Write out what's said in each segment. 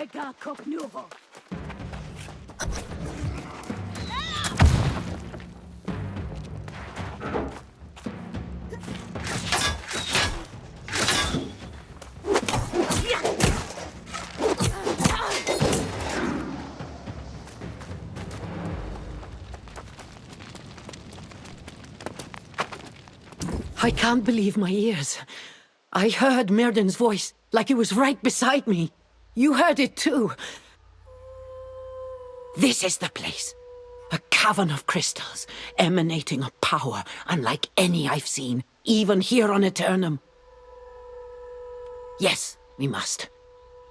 Vega Kopnuvo. I can't believe my ears. I heard Myrddin's voice, like it was right beside me. You heard it too. This is the place. A cavern of crystals, emanating a power unlike any I've seen, even here on Eternum. Yes, we must.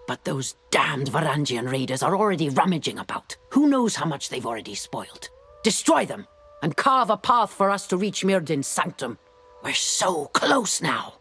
But those damned Varangian raiders are already rummaging about. Who knows how much they've already spoiled? Destroy them, and carve a path for us to reach Myrddin's sanctum. We're so close now.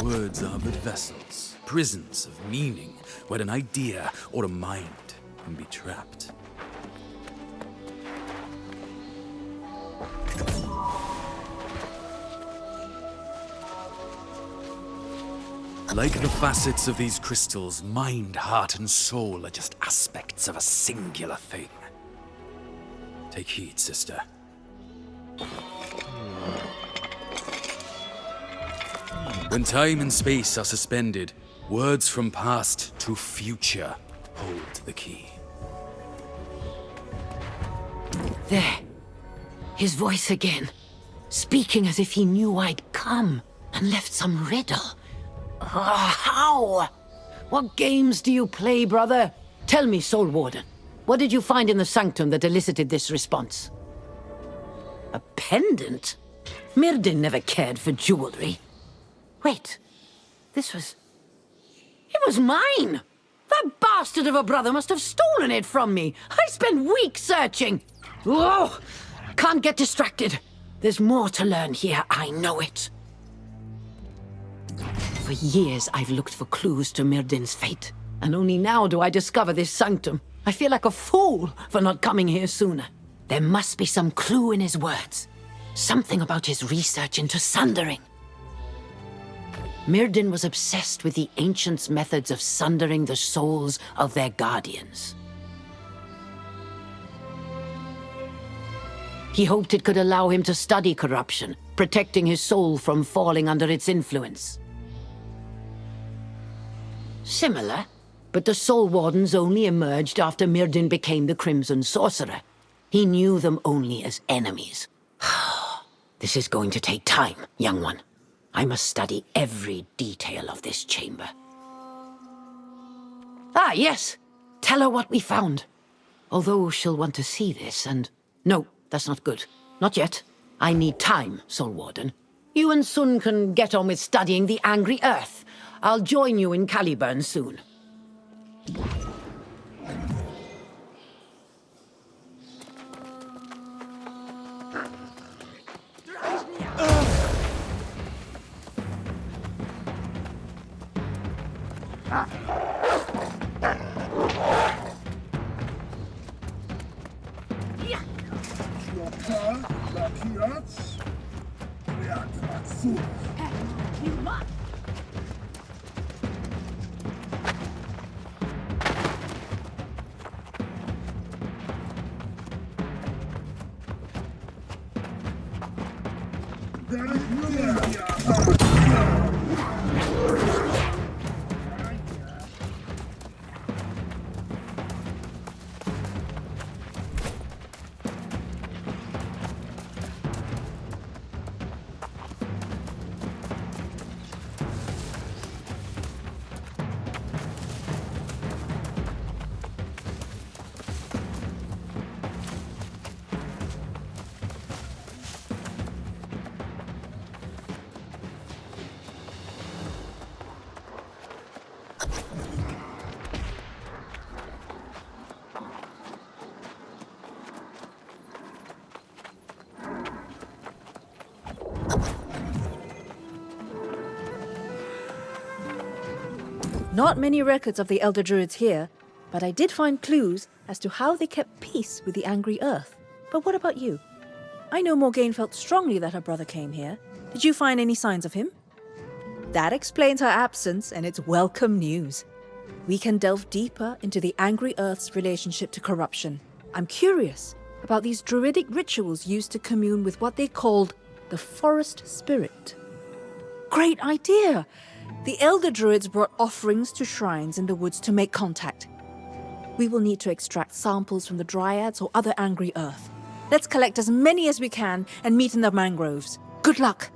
Words are but vessels, prisons of meaning, where an idea or a mind can be trapped. Like the facets of these crystals, mind, heart, and soul are just aspects of a singular thing. Take heed, sister. When time and space are suspended, words from past to future hold the key. There. His voice again. Speaking as if he knew I'd come and left some riddle. How? What games do you play, brother? Tell me, Soul Warden. What did you find in the sanctum that elicited this response? A pendant? Myrdin never cared for jewelry. Wait, this was... It was mine! That bastard of a brother must have stolen it from me! I spent weeks searching! Oh, can't get distracted. There's more to learn here, I know it. For years, I've looked for clues to Myrdin's fate. And only now do I discover this sanctum. I feel like a fool for not coming here sooner. There must be some clue in his words. Something about his research into sundering. Myrdin was obsessed with the ancients' methods of sundering the souls of their guardians. He hoped it could allow him to study corruption, protecting his soul from falling under its influence. Similar, but the Soul Wardens only emerged after Myrdin became the Crimson Sorcerer. He knew them only as enemies. This is going to take time, young one. I must study every detail of this chamber. Ah, yes! Tell her what we found. Although she'll want to see this and... No, that's not good. Not yet. I need time, Soul Warden. You and Sun can get on with studying the Angry Earth. I'll join you in Caliburn soon. Not many records of the Elder Druids here, but I did find clues as to how they kept peace with the Angry Earth. But what about you? I know Morgaine felt strongly that her brother came here. Did you find any signs of him? That explains her absence, and it's welcome news. We can delve deeper into the Angry Earth's relationship to corruption. I'm curious about these druidic rituals used to commune with what they called the Forest Spirit. Great idea! The Elder Druids brought offerings to shrines in the woods to make contact. We will need to extract samples from the Dryads or other Angry Earth. Let's collect as many as we can and meet in the mangroves. Good luck!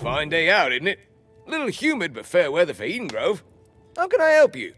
Fine day out, isn't it? A little humid, but fair weather for Eden Grove. How can I help you?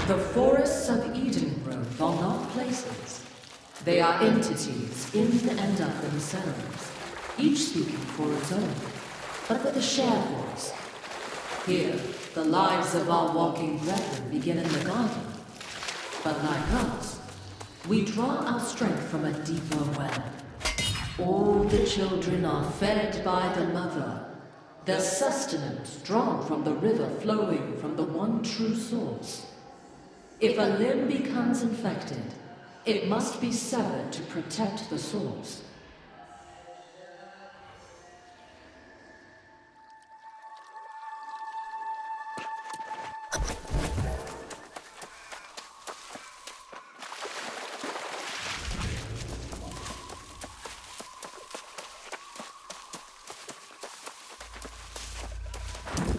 The forests of Eden Grove are not places. They are entities in and of themselves, each speaking for its own, but with a shared voice. Here, the lives of our walking brethren begin in the garden. But like us, we draw our strength from a deeper well. All the children are fed by the mother, their sustenance drawn from the river flowing from the one true source. If a limb becomes infected, it must be severed to protect the source.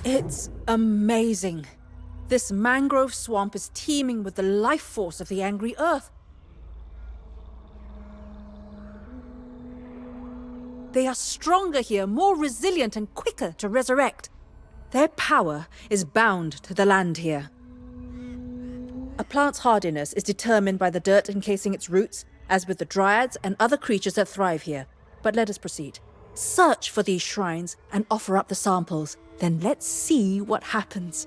It's amazing. This mangrove swamp is teeming with the life force of the angry earth. They are stronger here, more resilient and quicker to resurrect. Their power is bound to the land here. A plant's hardiness is determined by the dirt encasing its roots, as with the dryads and other creatures that thrive here. But let us proceed. Search for these shrines and offer up the samples. Then let's see what happens.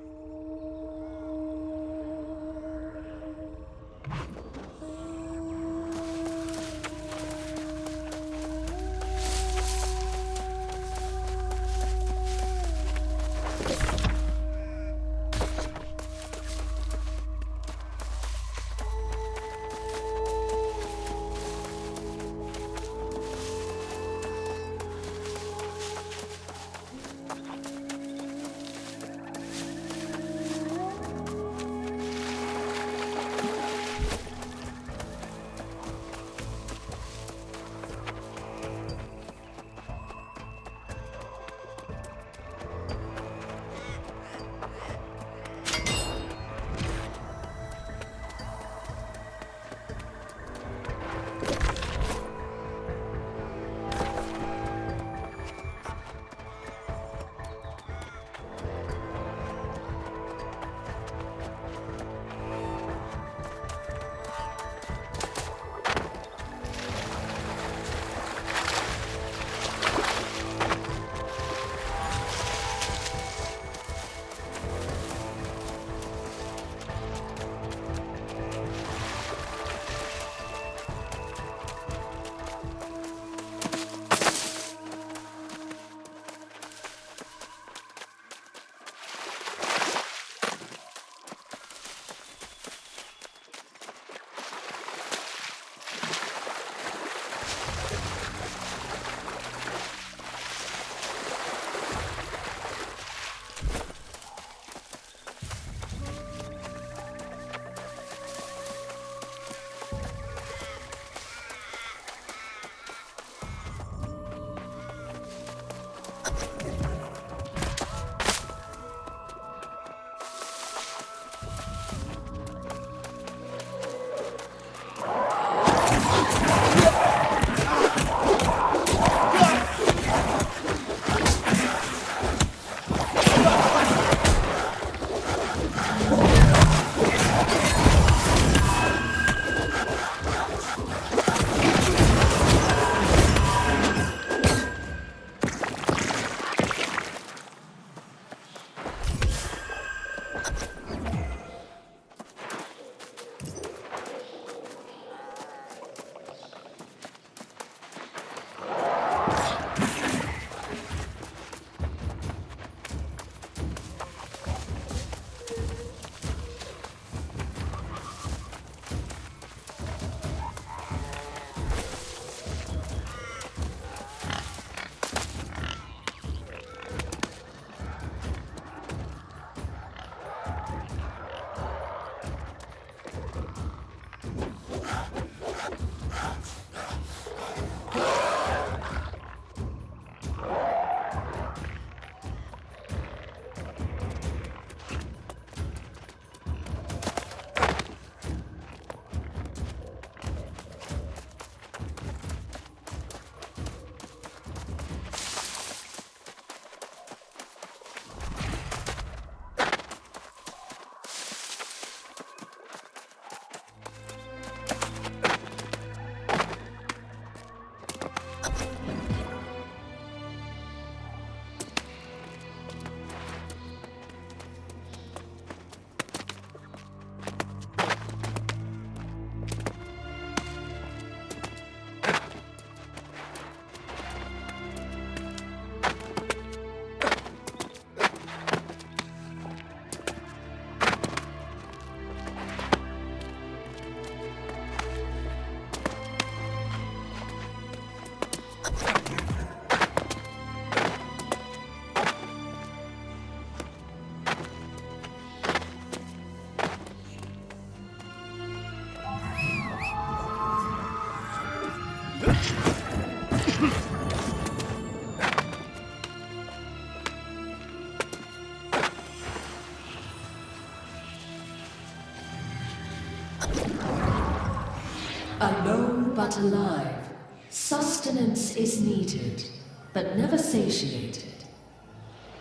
Alone but alive, sustenance is needed, but never satiated.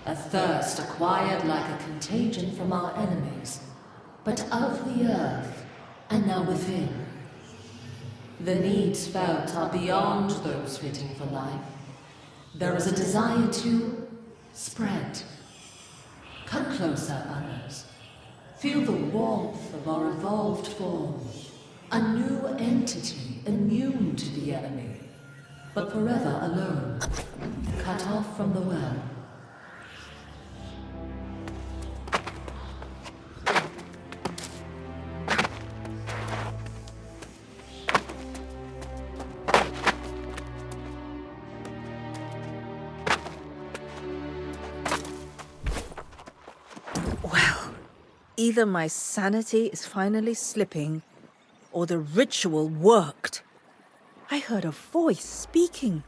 A thirst acquired like a contagion from our enemies, but of the earth, and now within. The needs felt are beyond those fitting for life. There is a desire to spread. Come closer, others. Feel the warmth of our evolved form. A new entity immune to the enemy, but forever alone, cut off from the well. Well, either my sanity is finally slipping, or the ritual worked. I heard a voice speaking.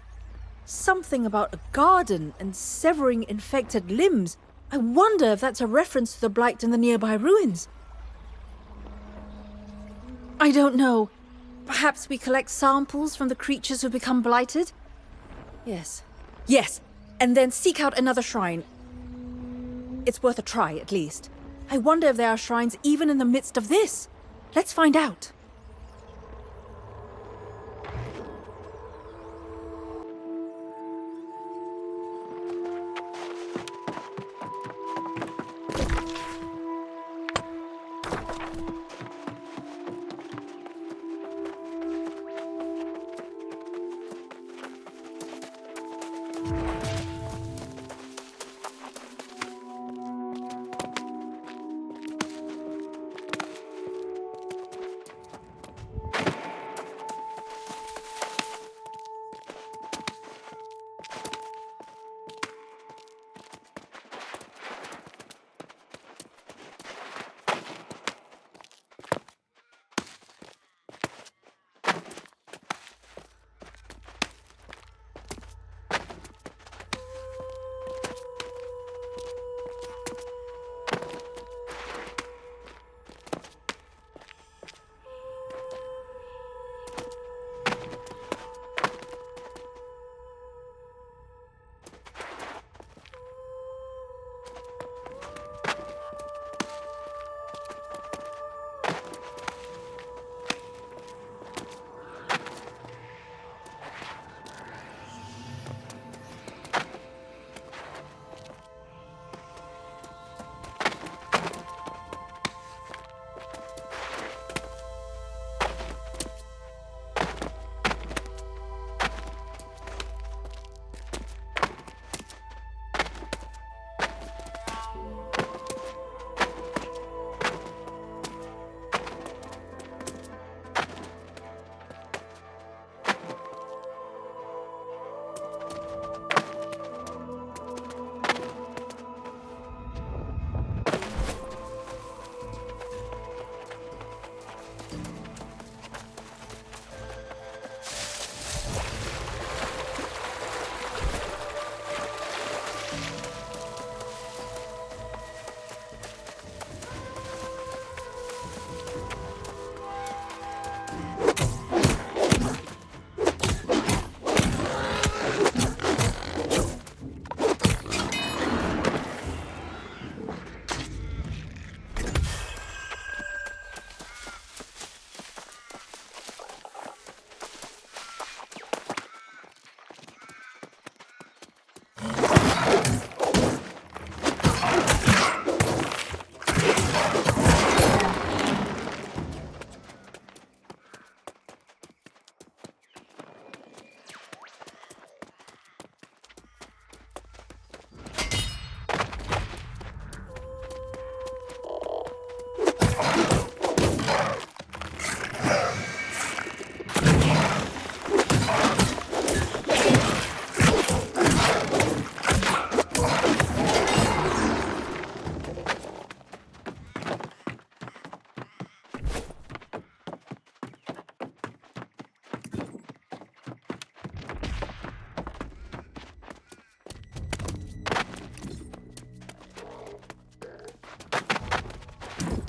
Something about a garden and severing infected limbs. I wonder if that's a reference to the blight in the nearby ruins. I don't know. Perhaps we collect samples from the creatures who become blighted? Yes. Yes, and then seek out another shrine. It's worth a try, at least. I wonder if there are shrines even in the midst of this. Let's find out.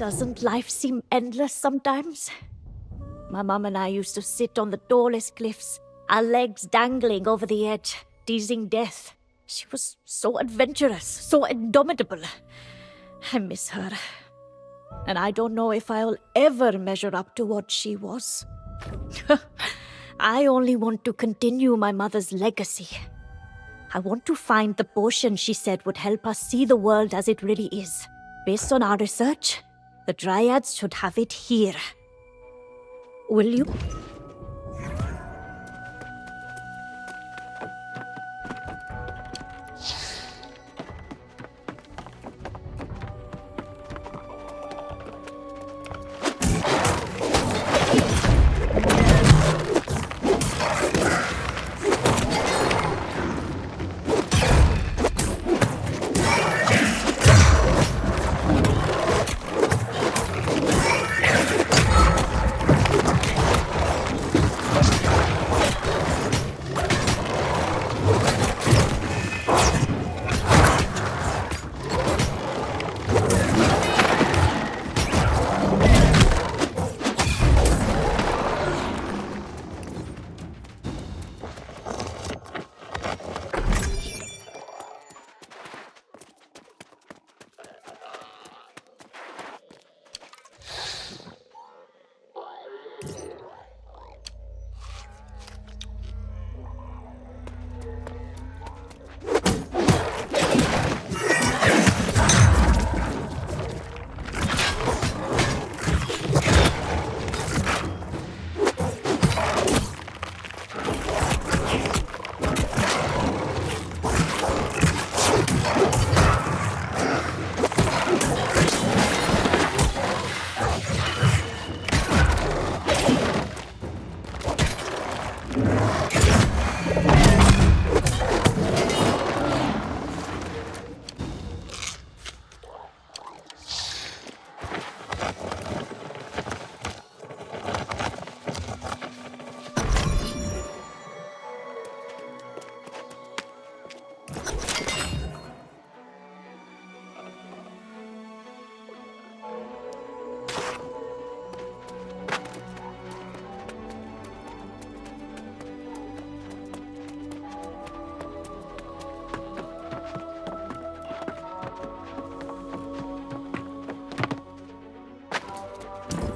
Doesn't life seem endless sometimes? My mum and I used to sit on the doorless cliffs, our legs dangling over the edge, teasing death. She was so adventurous, so indomitable. I miss her. And I don't know if I'll ever measure up to what she was. I only want to continue my mother's legacy. I want to find the potion she said would help us see the world as it really is. Based on our research, the Dryads should have it here. Will you?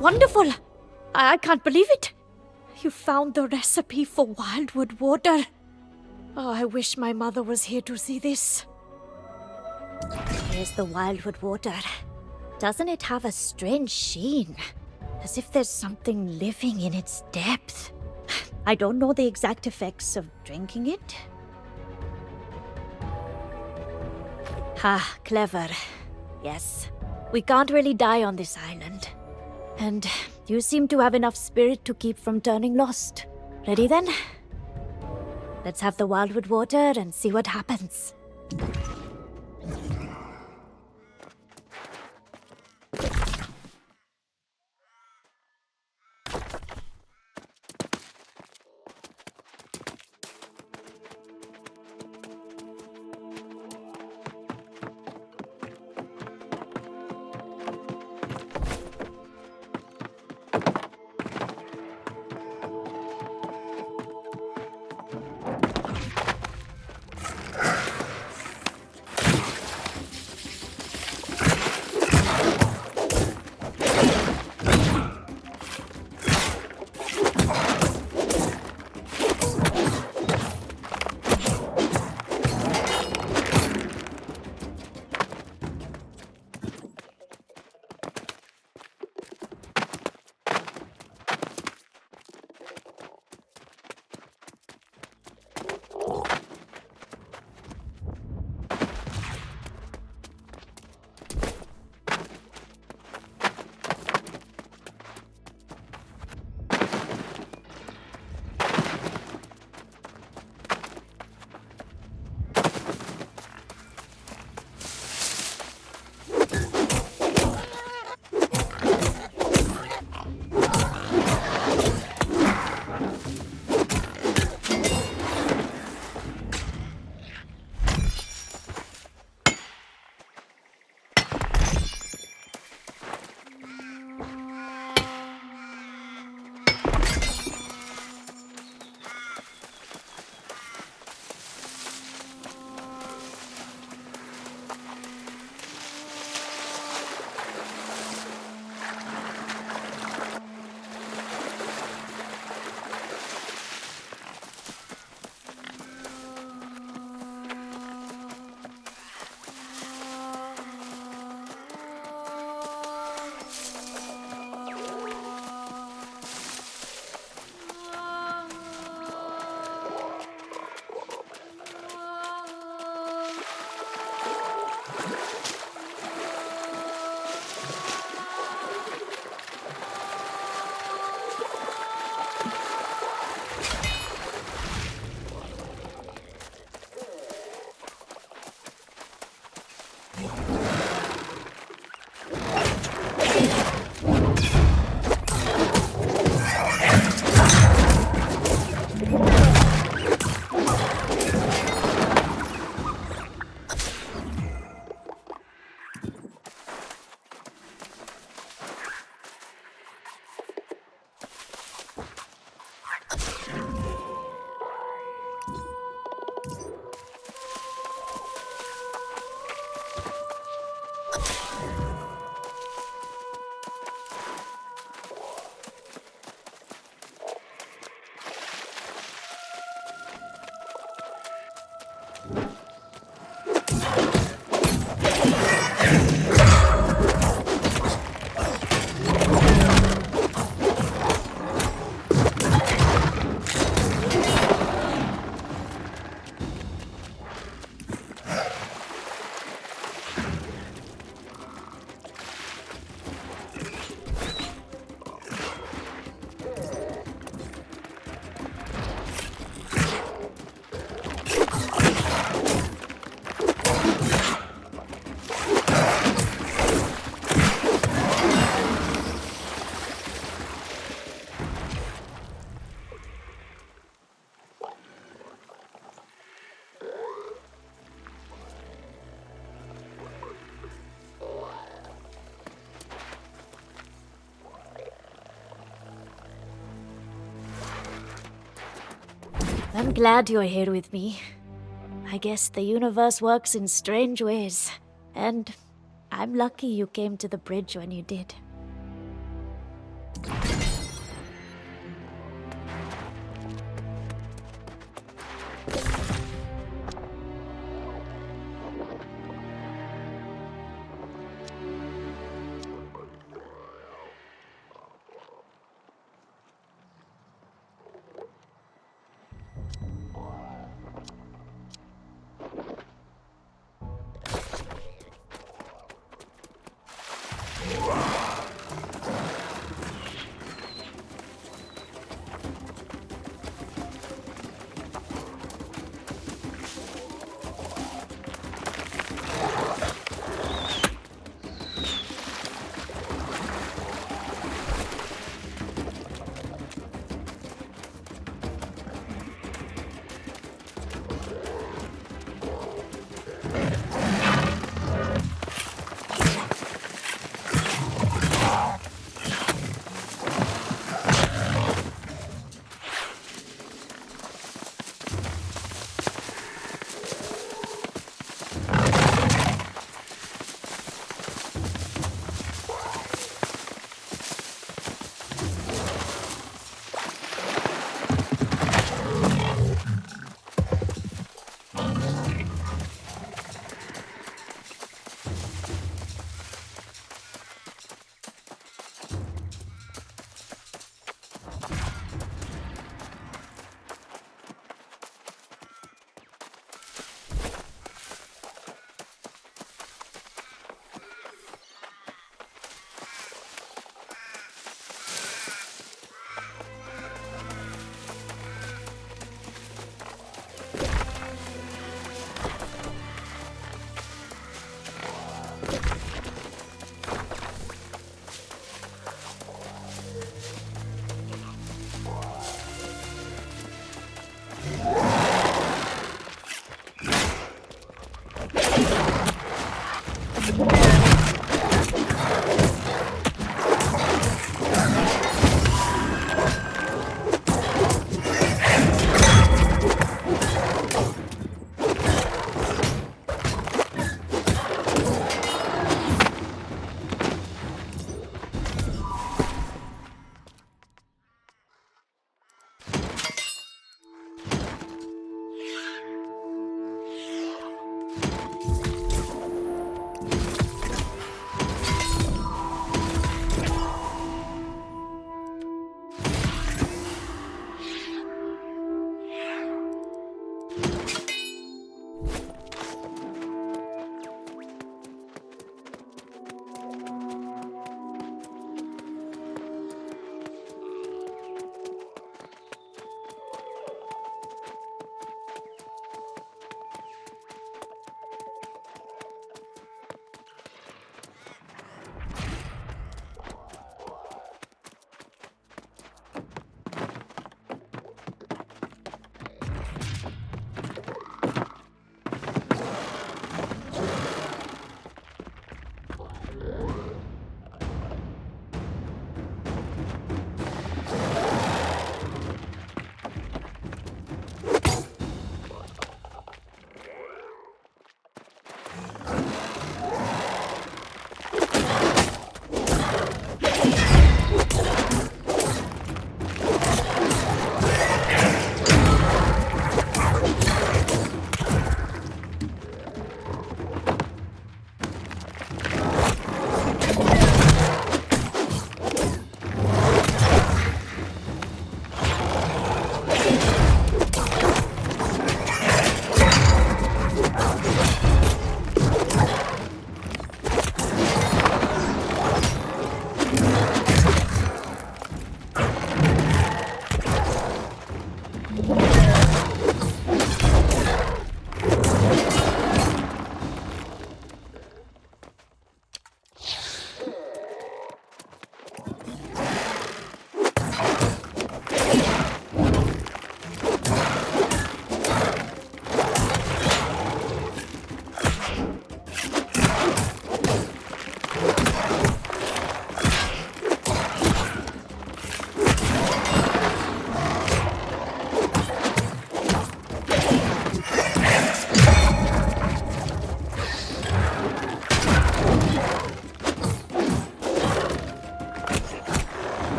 Wonderful! I can't believe it! You found the recipe for wildwood water. Oh, I wish my mother was here to see this. Here's the wildwood water. Doesn't it have a strange sheen? As if there's something living in its depth. I don't know the exact effects of drinking it. Ha, clever. Yes, we can't really die on this island. And you seem to have enough spirit to keep from turning lost. Ready then? Let's have the wildwood water and see what happens. I'm glad you're here with me. I guess the universe works in strange ways, and I'm lucky you came to the bridge when you did.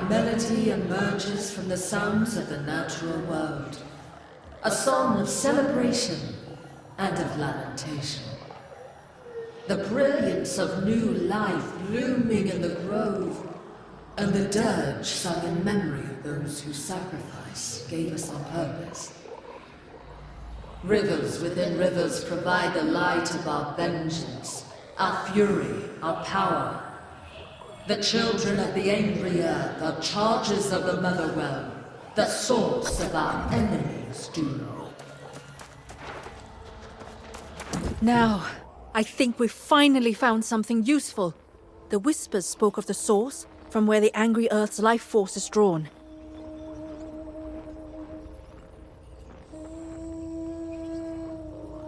melody emerges from the sounds of the natural world. A song of celebration and of lamentation. The brilliance of new life blooming in the grove, and the dirge sung in memory of those whose sacrifice gave us our purpose. Rivers within rivers provide the light of our vengeance, our fury, our power. The children of the angry earth are chargers of the Motherwell, the source of our enemies' doom. Now, I think we've finally found something useful. The Whispers spoke of the source, from where the angry Earth's life force is drawn.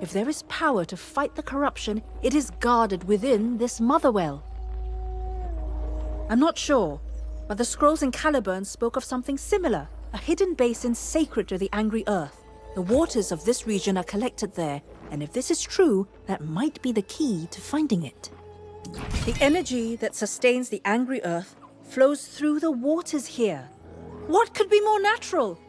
If there is power to fight the corruption, it is guarded within this Motherwell. I'm not sure, but the scrolls in Caliburn spoke of something similar, a hidden basin sacred to the angry Earth. The waters of this region are collected there, and if this is true, that might be the key to finding it. The energy that sustains the angry Earth flows through the waters here. What could be more natural?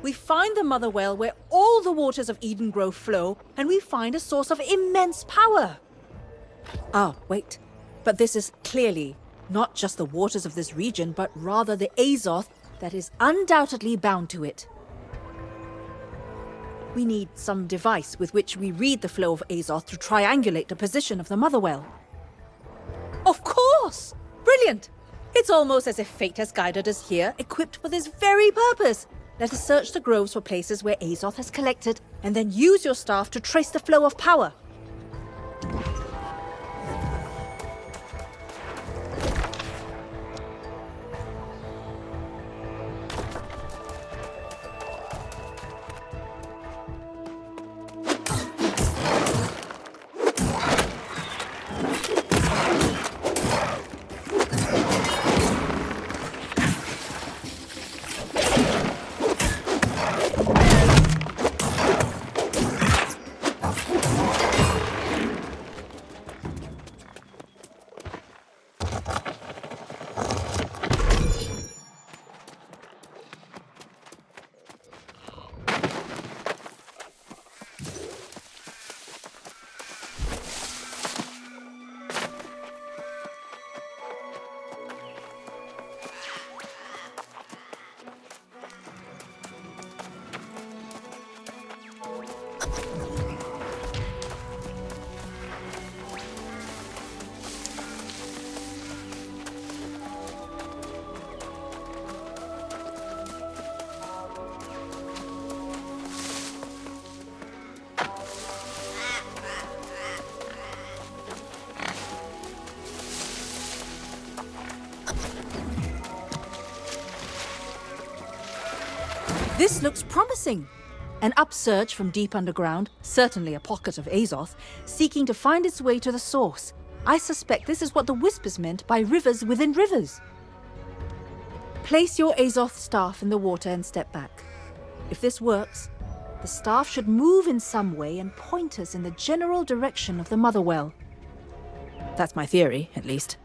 We find the Motherwell where all the waters of Eden Grove flow, and we find a source of immense power. Ah, wait. But this is clearly not just the waters of this region, but rather the Azoth that is undoubtedly bound to it. We need some device with which we read the flow of Azoth to triangulate the position of the Motherwell. Of course! Brilliant! It's almost as if fate has guided us here, equipped for this very purpose. Let us search the groves for places where Azoth has collected, and then use your staff to trace the flow of power. This looks promising. An upsurge from deep underground, certainly a pocket of Azoth, seeking to find its way to the source. I suspect this is what the Whispers meant by rivers within rivers. Place your Azoth staff in the water and step back. If this works, the staff should move in some way and point us in the general direction of the Motherwell. That's my theory, at least.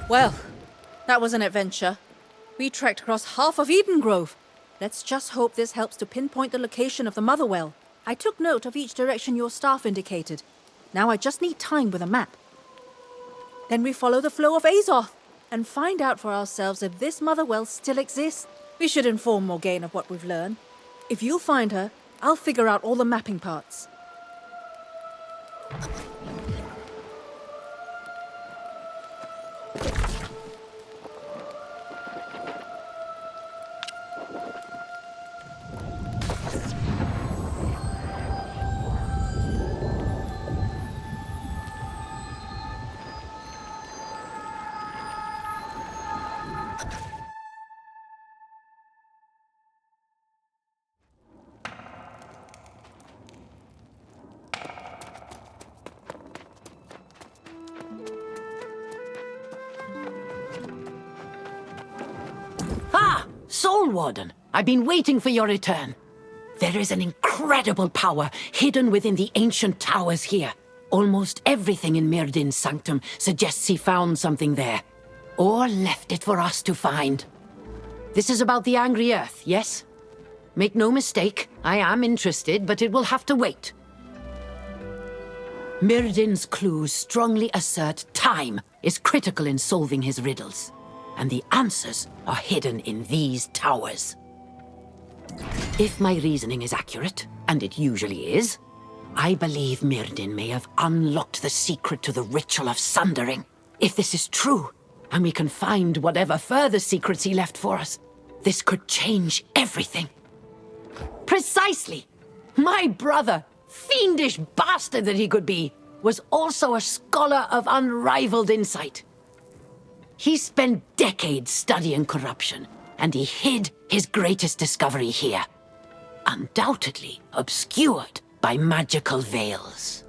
Well, that was an adventure. We trekked across half of Eden Grove. Let's just hope this helps to pinpoint the location of the Motherwell. I took note of each direction your staff indicated. Now I just need time with a map. Then we follow the flow of Azoth and find out for ourselves if this Motherwell still exists. We should inform Morgaine of what we've learned. If you'll find her, I'll figure out all the mapping parts. Soul Warden, I've been waiting for your return. There is an incredible power hidden within the ancient towers here. Almost everything in Myrdin's sanctum suggests he found something there, or left it for us to find. This is about the Angry Earth, yes? Make no mistake, I am interested, but it will have to wait. Myrdin's clues strongly assert time is critical in solving his riddles, and the answers are hidden in these towers. If my reasoning is accurate, and it usually is, I believe Myrdin may have unlocked the secret to the ritual of sundering. If this is true, and we can find whatever further secrets he left for us, this could change everything. Precisely! My brother, fiendish bastard that he could be, was also a scholar of unrivaled insight. He spent decades studying corruption, and he hid his greatest discovery here. Undoubtedly obscured by magical veils.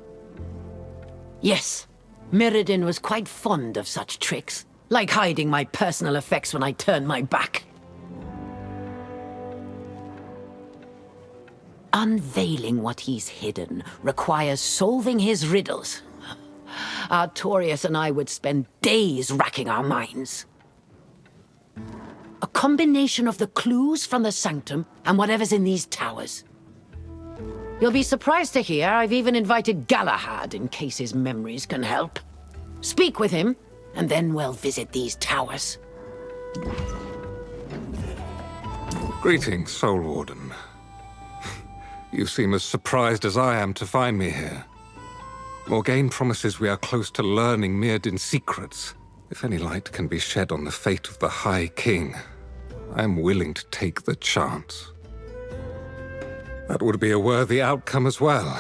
Yes, Myrdin was quite fond of such tricks, like hiding my personal effects when I turned my back. Unveiling what he's hidden requires solving his riddles. Artorius and I would spend days racking our minds. A combination of the clues from the Sanctum and whatever's in these towers. You'll be surprised to hear I've even invited Galahad in case his memories can help. Speak with him, and then we'll visit these towers. Greetings, Soul Warden. You seem as surprised as I am to find me here. Morgaine promises we are close to learning Myrdin's secrets. If any light can be shed on the fate of the High King, I am willing to take the chance. That would be a worthy outcome as well.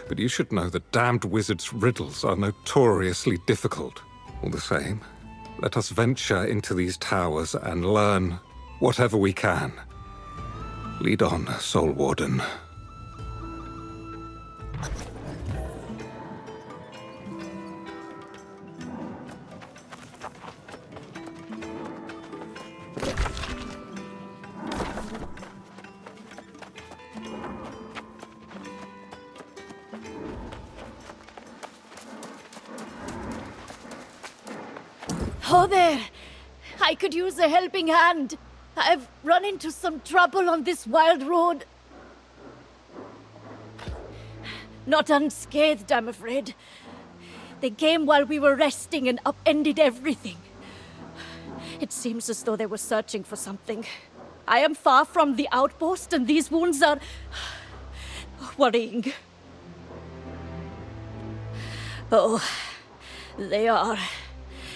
But you should know that damned wizards' riddles are notoriously difficult. All the same, let us venture into these towers and learn whatever we can. Lead on, Soul Warden. Oh, there! I could use a helping hand. I've run into some trouble on this wild road. Not unscathed, I'm afraid. They came while we were resting and upended everything. It seems as though they were searching for something. I am far from the outpost, and these wounds are worrying. Oh, they are.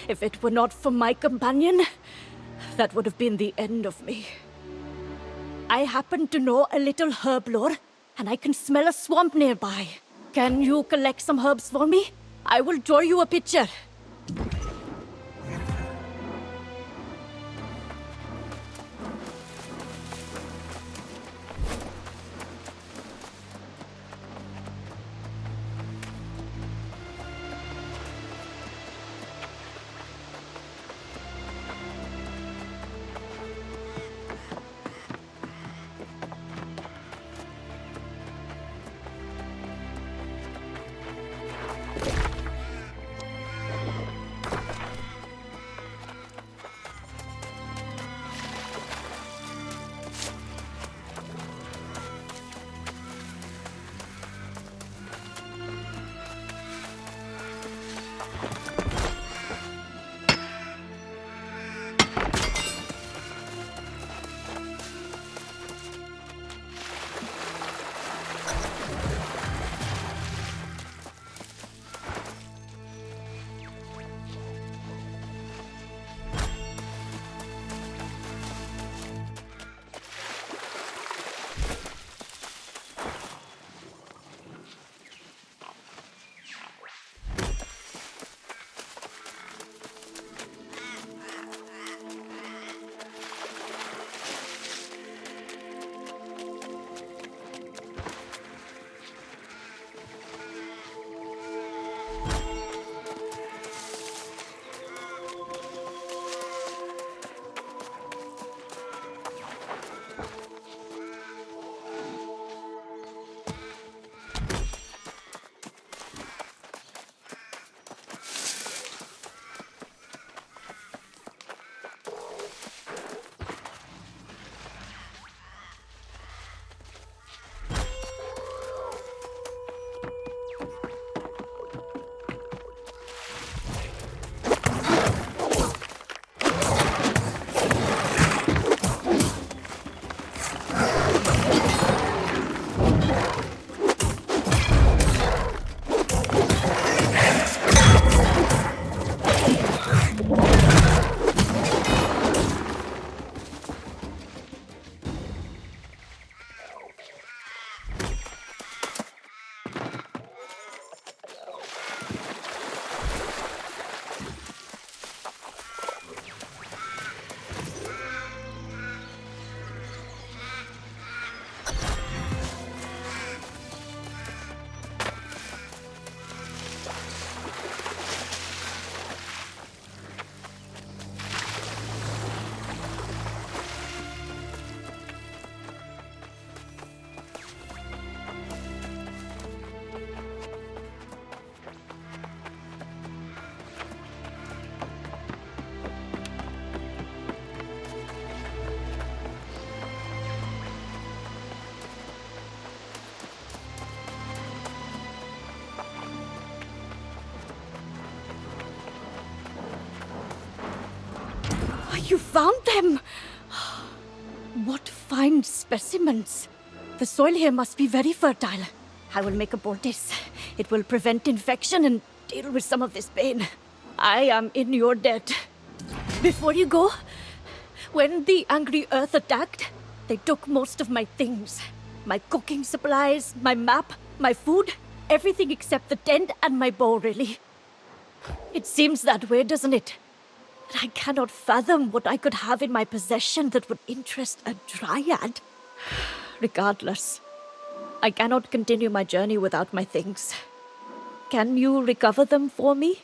If it were not for my companion, that would have been the end of me. I happen to know a little herb lore, and I can smell a swamp nearby. Can you collect some herbs for me? I will draw you a picture. You found them! What fine specimens. The soil here must be very fertile. I will make a poultice. It will prevent infection and deal with some of this pain. I am in your debt. Before you go, when the Angry Earth attacked, they took most of my things. My cooking supplies, my map, my food, everything except the tent and my bow, really. It seems that way, doesn't it? I cannot fathom what I could have in my possession that would interest a dryad. Regardless, I cannot continue my journey without my things. Can you recover them for me?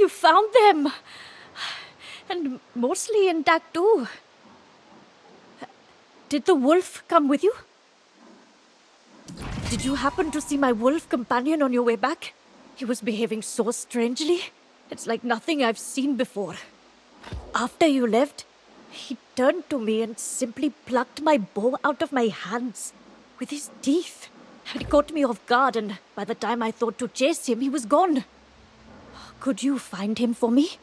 You found them! And mostly intact too. Did the wolf come with you? Did you happen to see my wolf companion on your way back? He was behaving so strangely. It's like nothing I've seen before. After you left, he turned to me and simply plucked my bow out of my hands with his teeth. It caught me off guard, and by the time I thought to chase him, he was gone. Could you find him for me?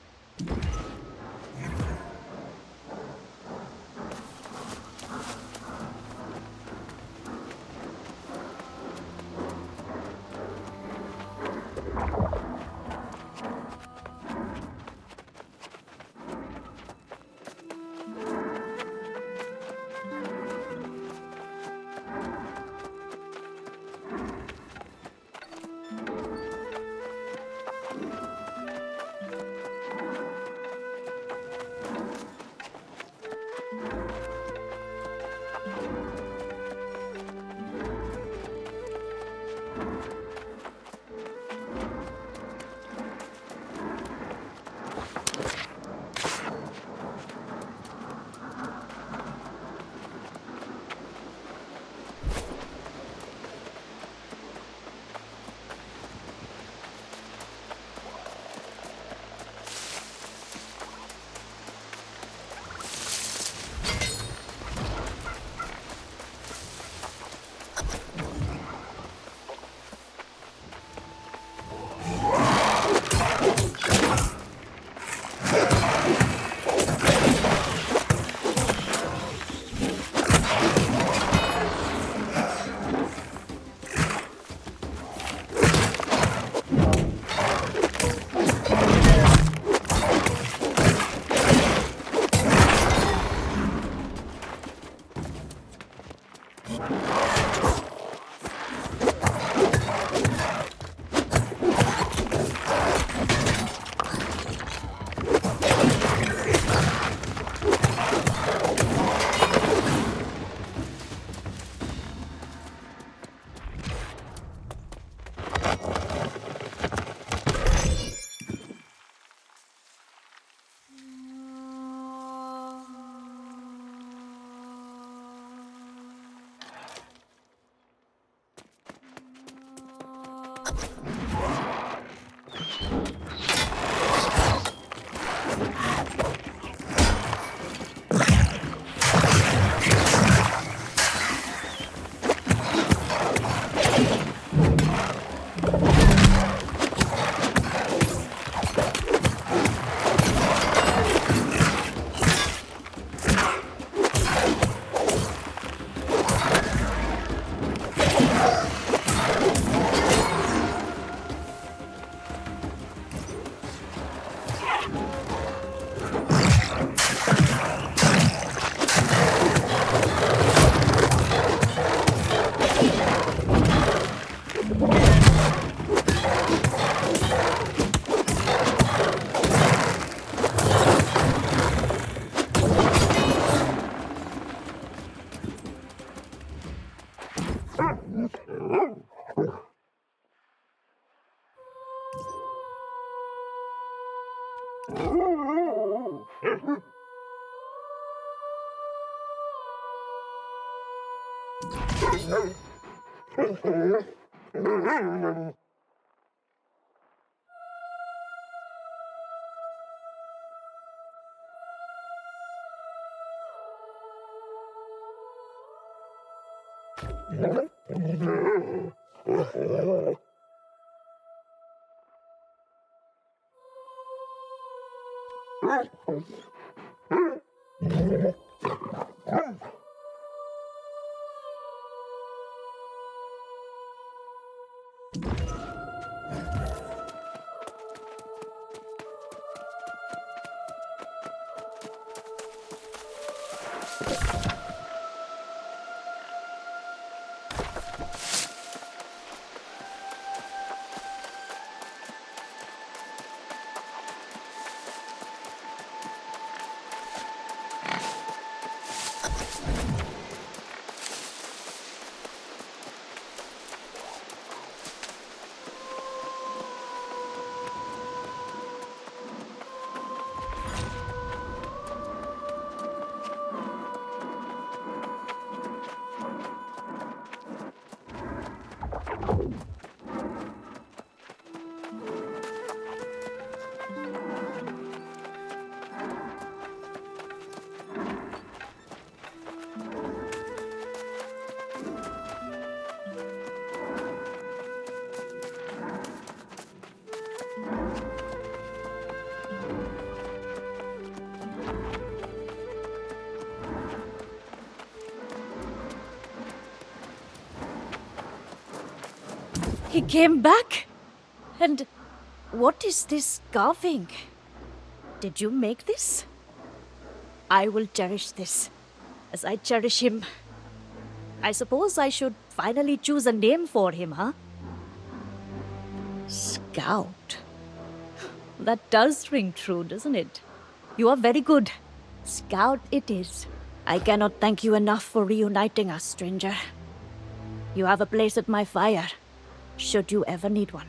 He came back? And what is this carving? Did you make this? I will cherish this, as I cherish him. I suppose I should finally choose a name for him, huh? Scout. That does ring true, doesn't it? You are very good. Scout it is. I cannot thank you enough for reuniting us, stranger. You have a place at my fire, should you ever need one.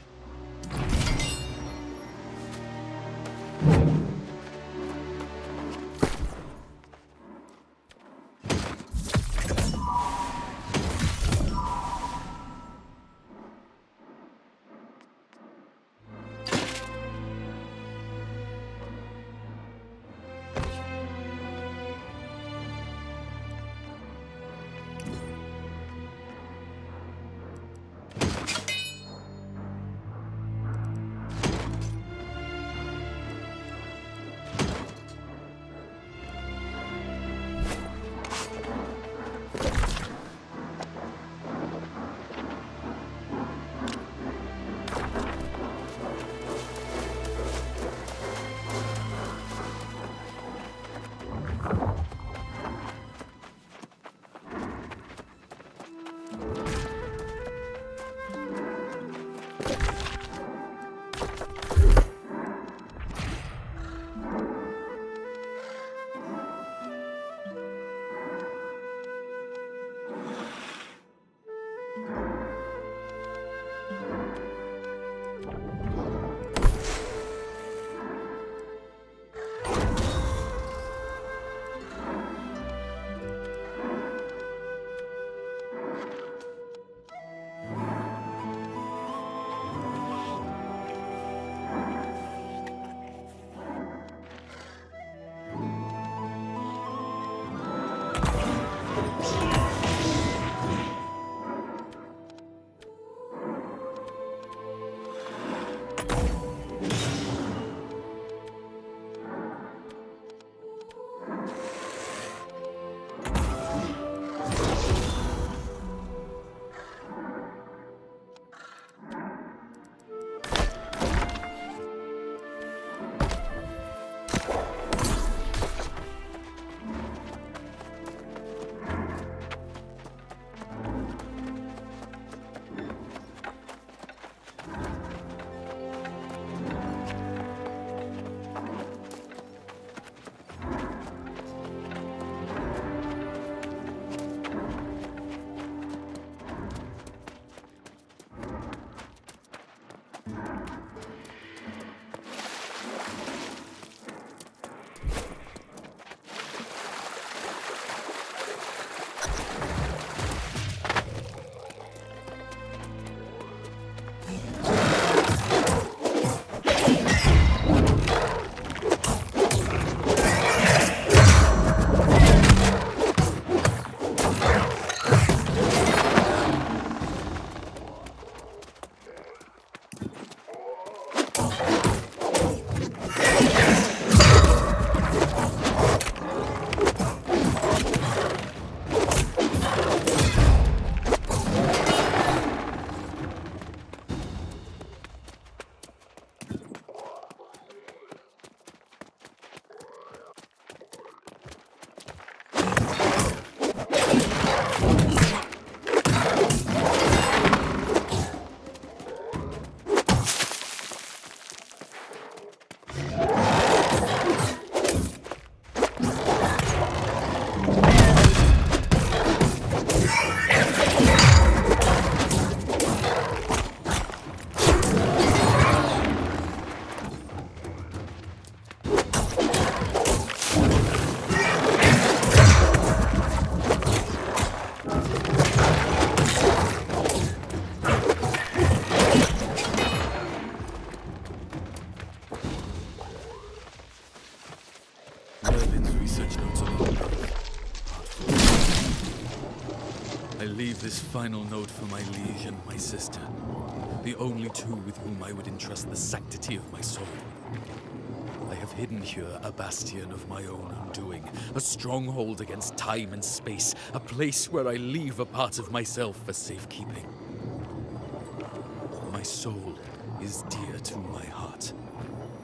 leave this final note for my liege and my sister, the only two with whom I would entrust the sanctity of my soul. I have hidden here a bastion of my own undoing, a stronghold against time and space, a place where I leave a part of myself for safekeeping. soul is dear to my heart.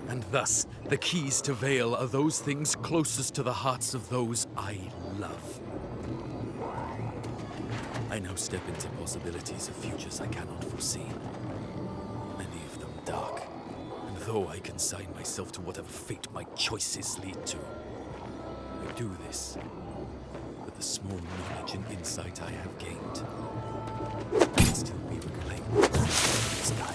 And thus, the keys to Vale are those things closest to the hearts of those I love. I now step into possibilities of futures I cannot foresee. Many of them dark. And though I consign myself to whatever fate my choices lead to, I do this with the small knowledge and insight I have gained. I can still be reclaimed from the sky.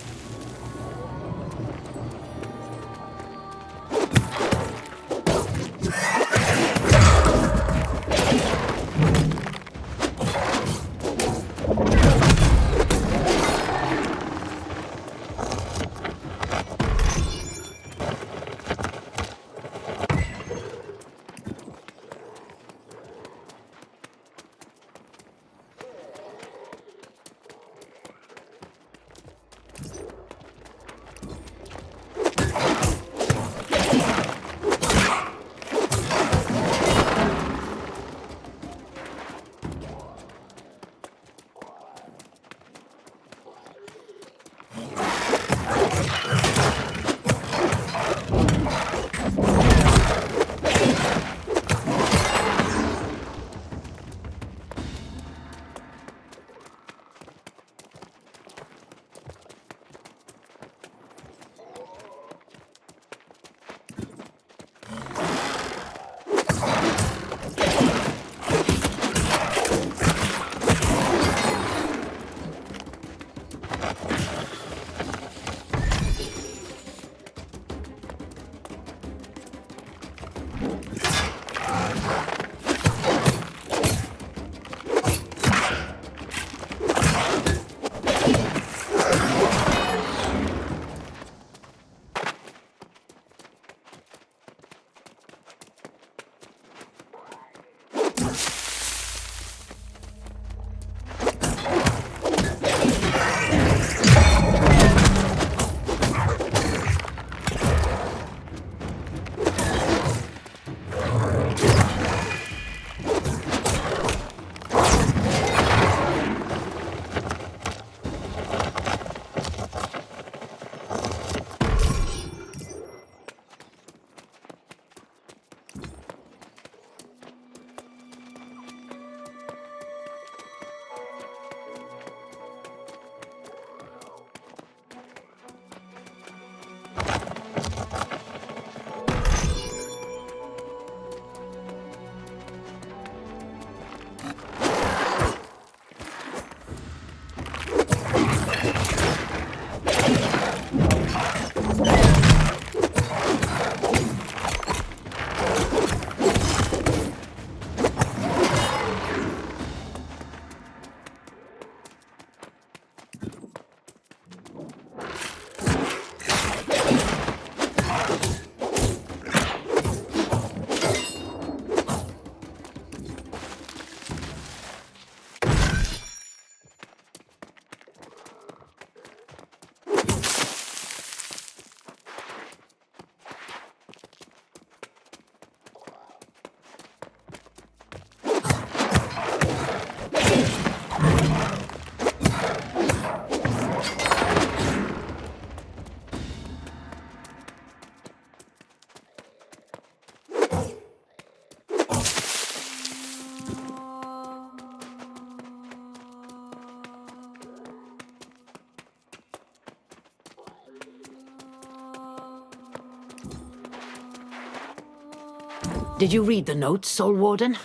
Did you read the notes, Soul Warden?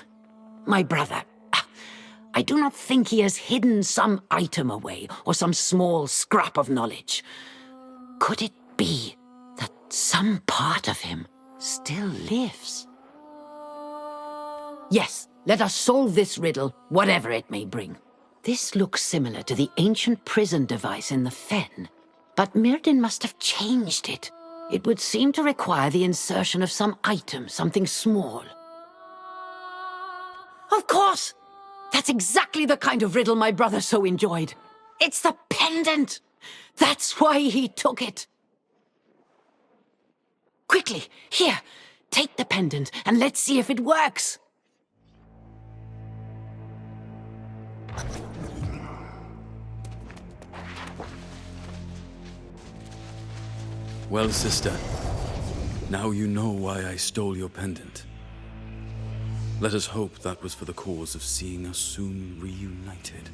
My brother, I do not think he has hidden some item away, or some small scrap of knowledge. Could it be that some part of him still lives? Yes, let us solve this riddle, whatever it may bring. This looks similar to the ancient prison device in the Fen, but Myrddin must have changed it. It would seem to require the insertion of some item, something small. Of course! That's exactly the kind of riddle my brother so enjoyed. It's the pendant! That's why he took it. Quickly, here, take the pendant and let's see if it works. Well, sister, now you know why I stole your pendant. Let us hope that was for the cause of seeing us soon reunited.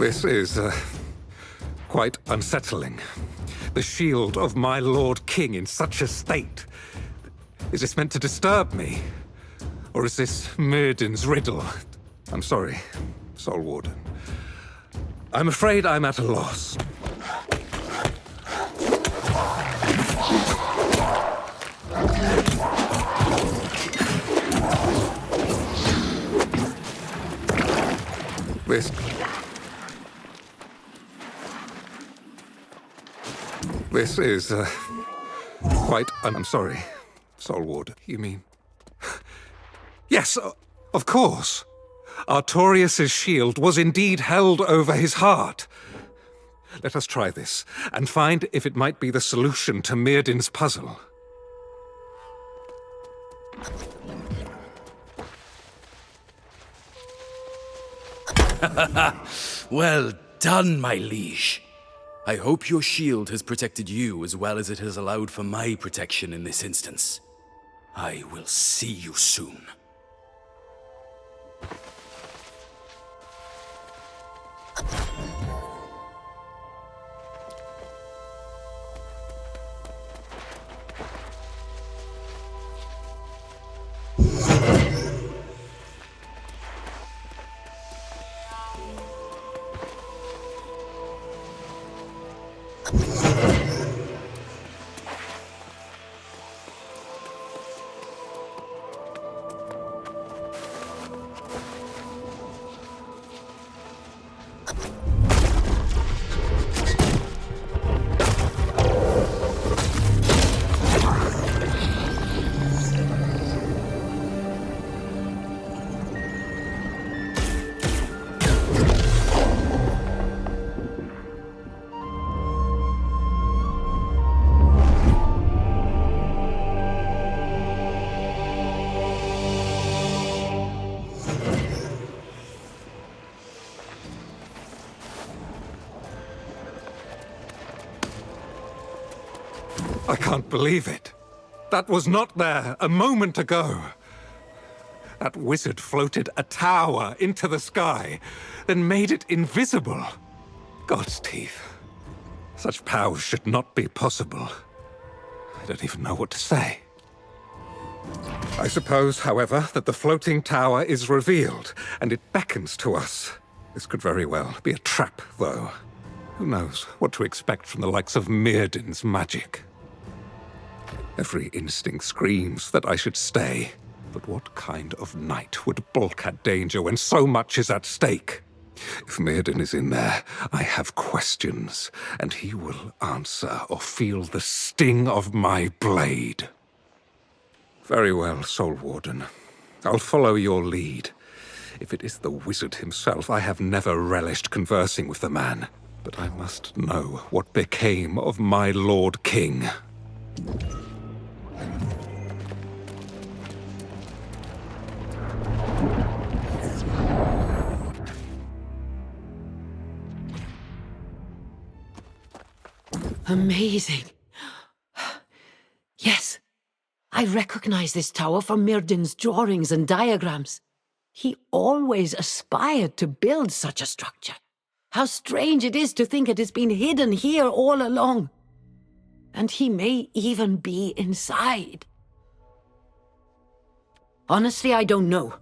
This is, quite unsettling. The shield of my Lord King in such a state. Is this meant to disturb me? Or is this Myrddin's riddle? I'm sorry, Soul Warden. I'm afraid I'm at a loss. This is, quite I'm sorry, Soul Warden. You mean... Yes, of course. Artorius' shield was indeed held over his heart. Let us try this, and find if it might be the solution to Myrddin's puzzle. Well done, my liege. I hope your shield has protected you as well as it has allowed for my protection in this instance. I will see you soon. I can't believe it. That was not there a moment ago. That wizard floated a tower into the sky, then made it invisible. God's teeth. Such powers should not be possible. I don't even know what to say. I suppose, however, that the floating tower is revealed, and it beckons to us. This could very well be a trap, though. Who knows what to expect from the likes of Myrddin's magic? Every instinct screams that I should stay. But what kind of knight would balk at danger when so much is at stake? If Myrddin is in there, I have questions, and he will answer or feel the sting of my blade. Very well, Soul Warden. I'll follow your lead. If it is the wizard himself, I have never relished conversing with the man. But I must know what became of my Lord King. Amazing. Yes, I recognize this tower from Myrddin's drawings and diagrams. He always aspired to build such a structure. How strange it is to think it has been hidden here all along. And he may even be inside. Honestly, I don't know.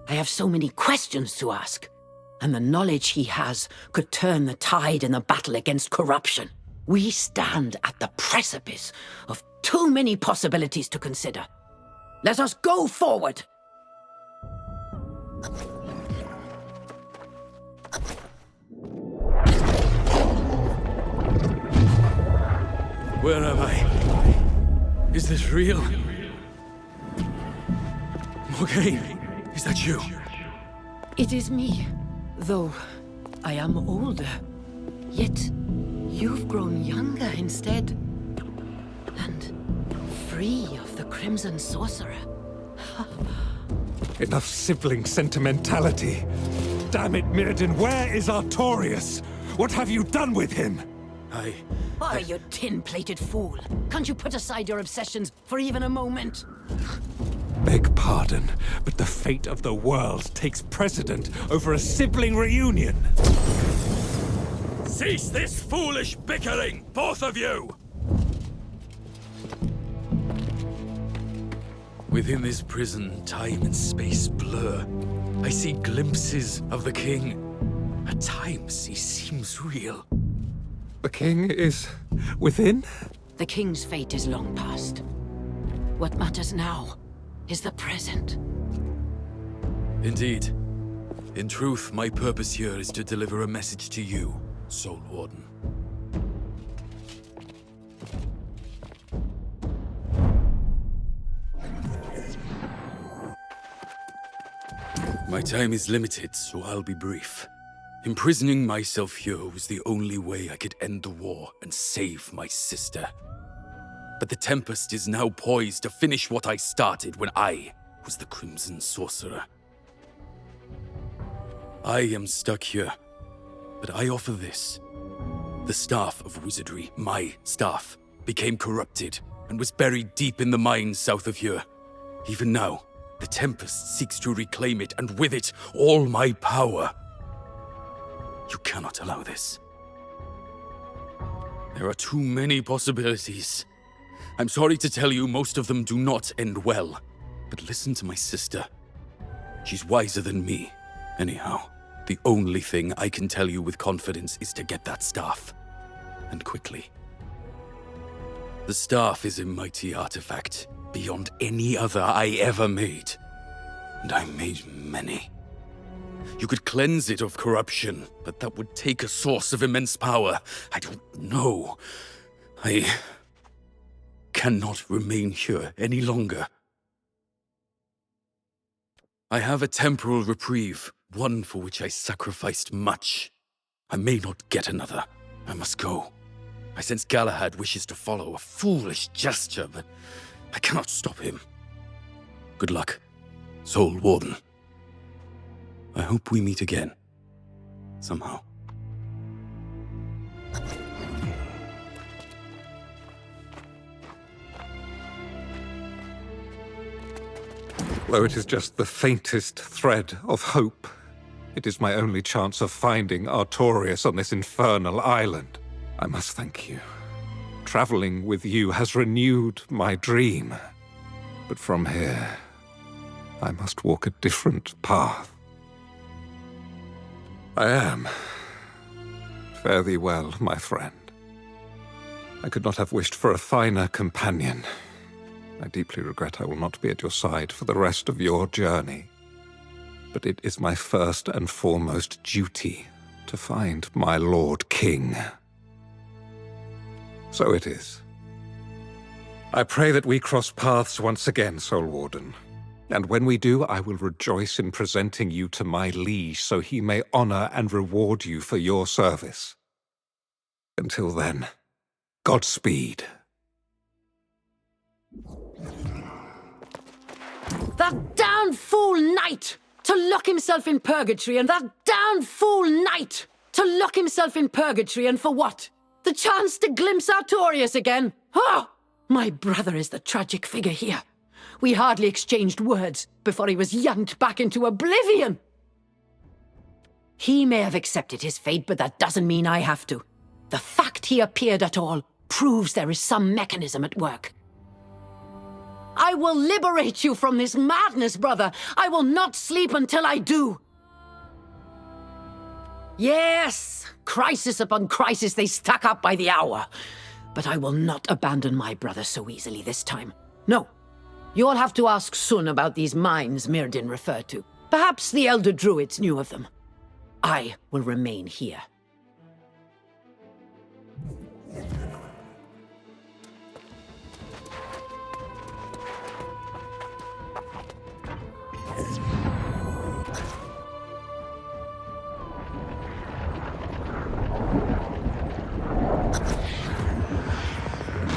I have so many questions to ask. And the knowledge he has could turn the tide in the battle against corruption. We stand at the precipice of too many possibilities to consider. Let us go forward! Where am I? Is this real? Morgaine, is that you? It is me, though I am older. Yet you've grown younger instead. And free of the Crimson Sorcerer. Enough sibling sentimentality. Damn it, Myrddin, where is Artorius? What have you done with him? Oh, you tin-plated fool. Can't you put aside your obsessions for even a moment? Beg pardon, but the fate of the world takes precedent over a sibling reunion. Cease this foolish bickering, both of you! Within this prison, time and space blur. I see glimpses of the king. At times, he seems real. The king is within? The king's fate is long past. What matters now is the present. Indeed. In truth, my purpose here is to deliver a message to you, Soul Warden. My time is limited, so I'll be brief. Imprisoning myself here was the only way I could end the war and save my sister. But the Tempest is now poised to finish what I started when I was the Crimson Sorcerer. I am stuck here, but I offer this. The Staff of Wizardry, my staff, became corrupted and was buried deep in the mines south of here. Even now, the Tempest seeks to reclaim it, and with it, all my power. You cannot allow this. There are too many possibilities. I'm sorry to tell you, most of them do not end well. But listen to my sister. She's wiser than me. Anyhow, the only thing I can tell you with confidence is to get that staff. And quickly. The staff is a mighty artifact, beyond any other I ever made. And I made many. You could cleanse it of corruption, but that would take a source of immense power. I don't know. I cannot remain here any longer. I have a temporal reprieve, one for which I sacrificed much. I may not get another. I must go. I sense Galahad wishes to follow, a foolish gesture, but I cannot stop him. Good luck, Soul Warden. I hope we meet again. Somehow. Though it is just the faintest thread of hope, it is my only chance of finding Artorias on this infernal island. I must thank you. Traveling with you has renewed my dream. But from here, I must walk a different path. I am. Fare thee well, my friend. I could not have wished for a finer companion. I deeply regret I will not be at your side for the rest of your journey. But it is my first and foremost duty to find my Lord King. So it is. I pray that we cross paths once again, Soul Warden. And when we do, I will rejoice in presenting you to my liege so he may honor and reward you for your service. Until then, Godspeed. That damned fool knight! To lock himself in purgatory, and that damned fool knight! To lock himself in purgatory, and for what? The chance to glimpse Artorias again? Oh! My brother is the tragic figure here. We hardly exchanged words before he was yanked back into oblivion. He may have accepted his fate, but that doesn't mean I have to. The fact he appeared at all proves there is some mechanism at work. I will liberate you from this madness, brother. I will not sleep until I do. Yes, crisis upon crisis they stack up by the hour. But I will not abandon my brother so easily this time. No. You'll have to ask Sun about these mines Myrdin referred to. Perhaps the Elder Druids knew of them. I will remain here.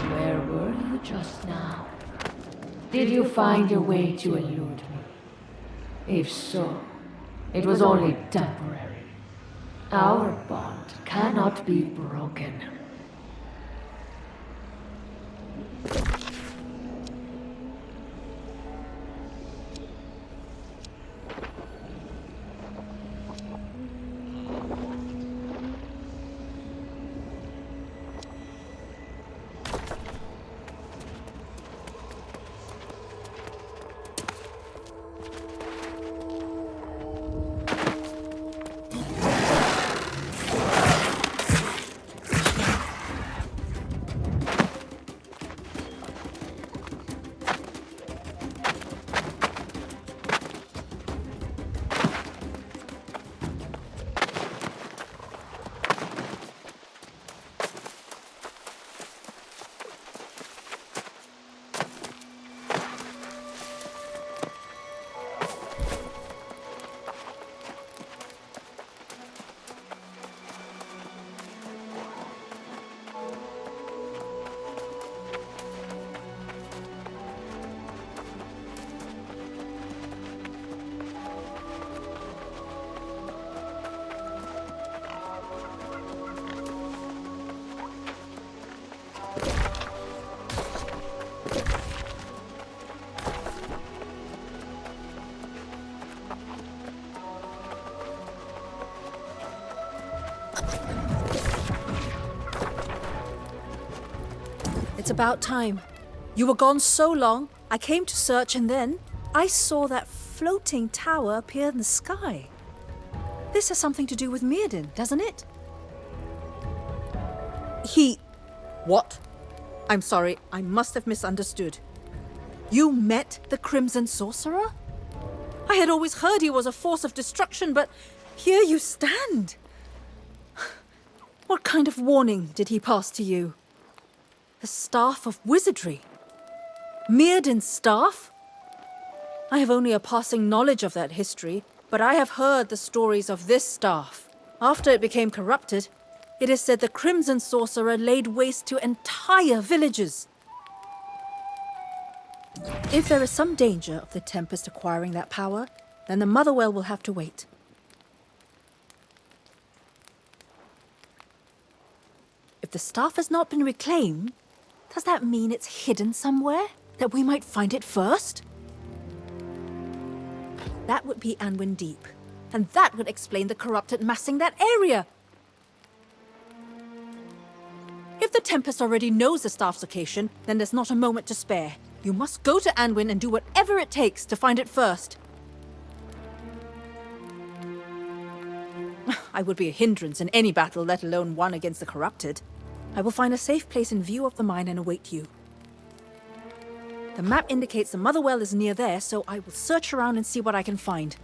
Where were you just now? Did you find a way to elude me? If so, it was only temporary. Our bond cannot be broken. It's about time. You were gone so long, I came to search and then I saw that floating tower appear in the sky. This has something to do with Mirrodin, doesn't it? What? I'm sorry, I must have misunderstood. You met the Crimson Sorcerer? I had always heard he was a force of destruction, but here you stand. What kind of warning did he pass to you? The Staff of Wizardry? Mirrodin's staff? I have only a passing knowledge of that history, but I have heard the stories of this staff. After it became corrupted, it is said the Crimson Sorcerer laid waste to entire villages. If there is some danger of the Tempest acquiring that power, then the Motherwell will have to wait. If the staff has not been reclaimed, does that mean it's hidden somewhere? That we might find it first? That would be Anwin Deep, and that would explain the corrupted massing that area. If the Tempest already knows the staff's location, then there's not a moment to spare. You must go to Anwin and do whatever it takes to find it first. I would be a hindrance in any battle, let alone one against the corrupted. I will find a safe place in view of the mine and await you. The map indicates the Motherwell is near there, so I will search around and see what I can find.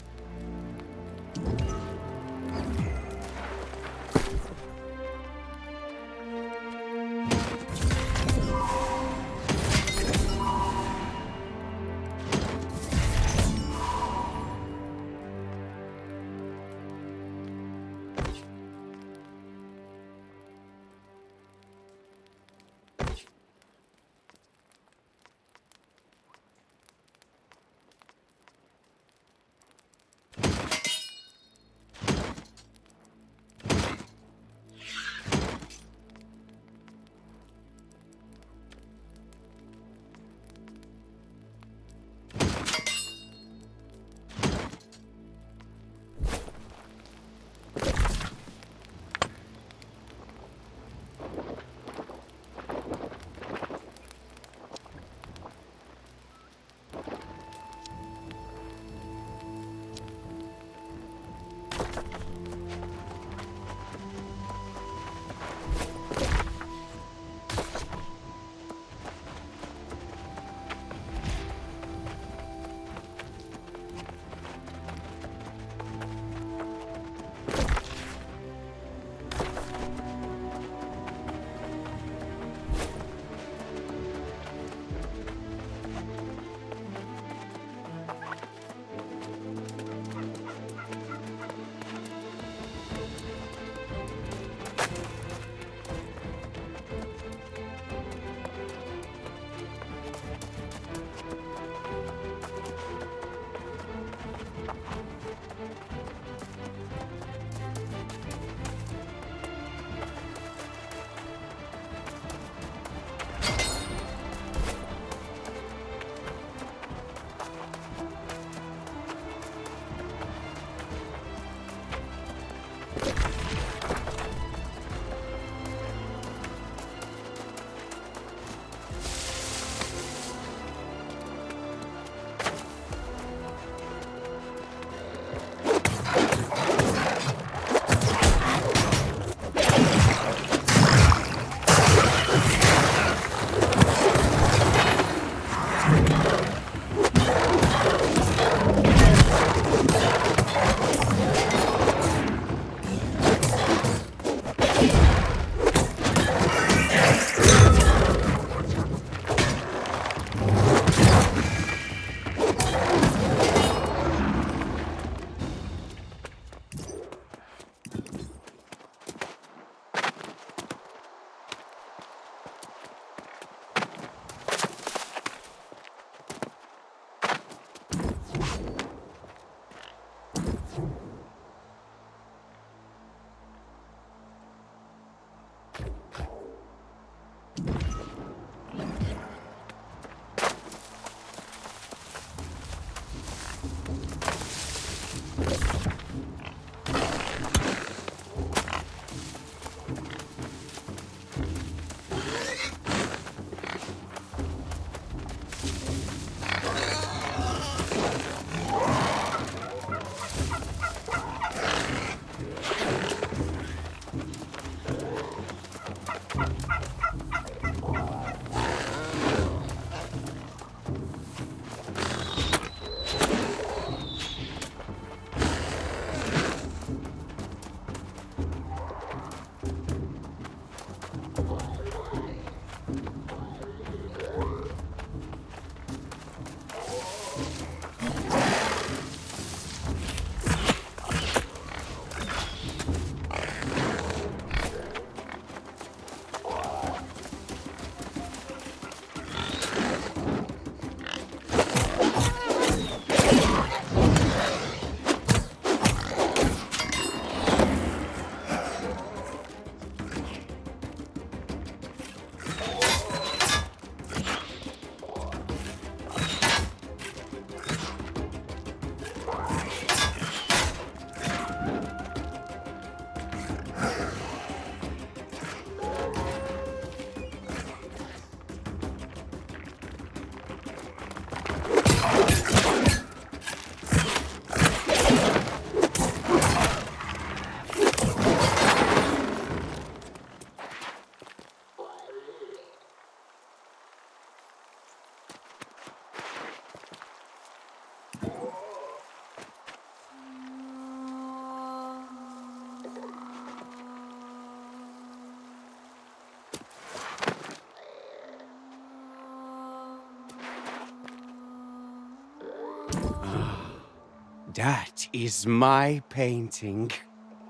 That is my painting.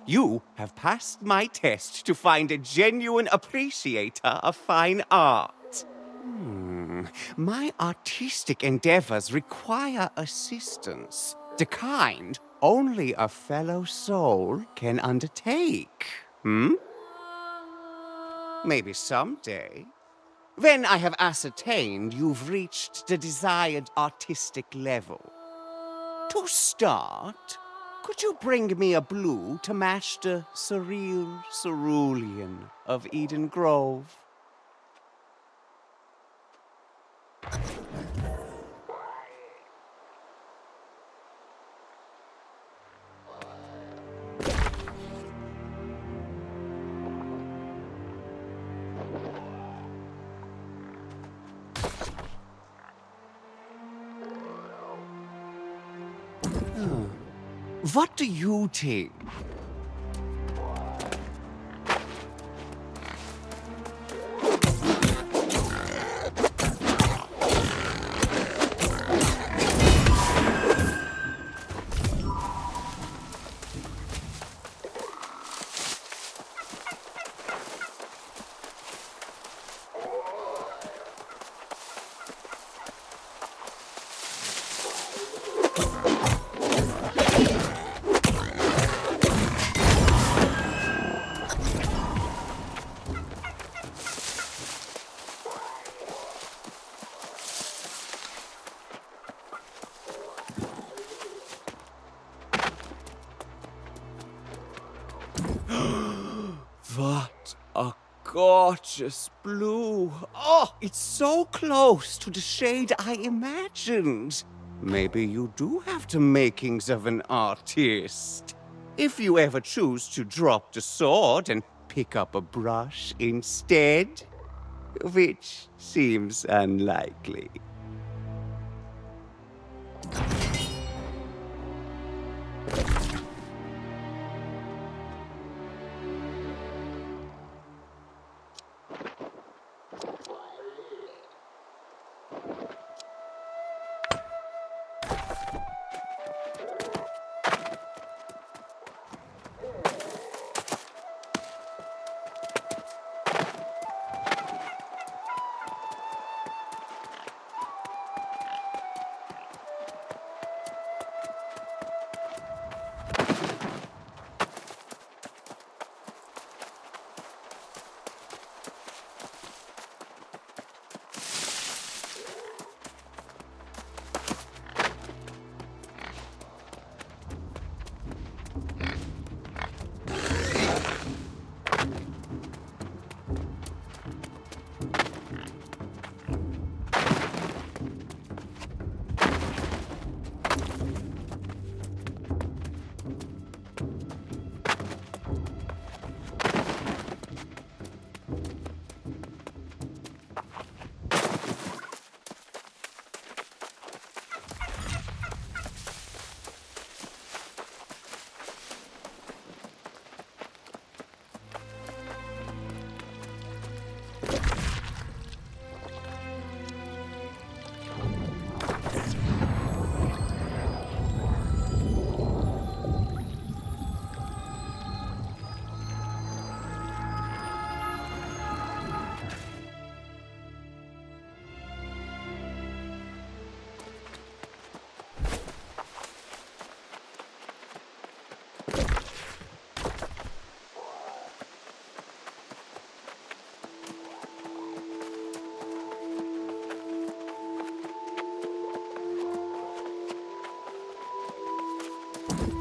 You have passed my test to find a genuine appreciator of fine art. My artistic endeavors require assistance, the kind only a fellow soul can undertake. Maybe someday. When I have ascertained you've reached the desired artistic level. To start, could you bring me a blue to match the surreal cerulean of Eden Grove? What do you think? What a gorgeous blue. Oh, it's so close to the shade I imagined. Maybe you do have the makings of an artist. If you ever choose to drop the sword and pick up a brush instead, which seems unlikely.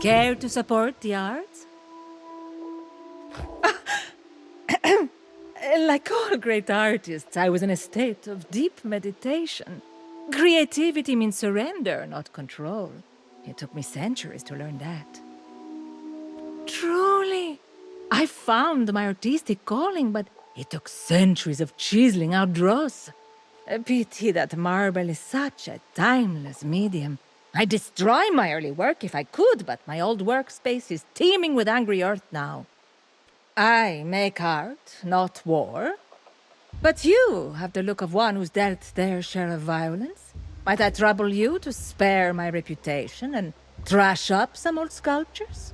Care to support the arts? Like all great artists, I was in a state of deep meditation. Creativity means surrender, not control. It took me centuries to learn that. Truly, I found my artistic calling, but it took centuries of chiseling out dross. A pity that marble is such a timeless medium. I'd destroy my early work if I could, but my old workspace is teeming with angry earth now. I make art, not war. But you have the look of one who's dealt their share of violence. Might I trouble you to spare my reputation and Trash up some old sculptures?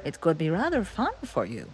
It could be rather fun for you.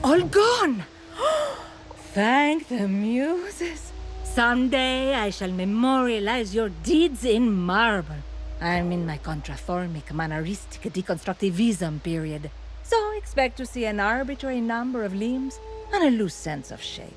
All gone! Thank the muses. Someday I shall memorialize your deeds in marble. I'm in my contraformic, manneristic, deconstructivism period, so expect to see an arbitrary number of limbs and a loose sense of shape.